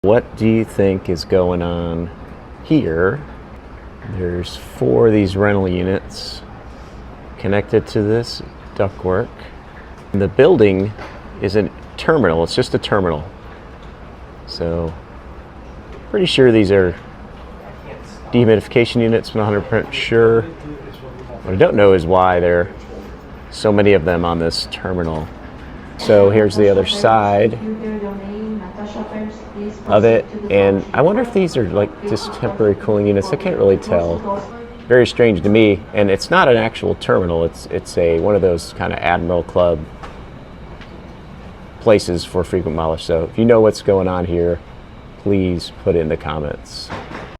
What do you think is going on here? There's 4 of these rental units connected to this ductwork. And the building is a terminal. It's just a terminal. So, pretty sure these are dehumidification units. I'm not 100% sure. What I don't know is why there are so many of them on this terminal. So here's the other side of it, and I wonder if these are like just temporary cooling units. I can't really tell. Very strange to me, and it's not an actual terminal. It's one of those kind of Admiral Club places for frequent mileage. So if you know what's going on here, please put it in the comments.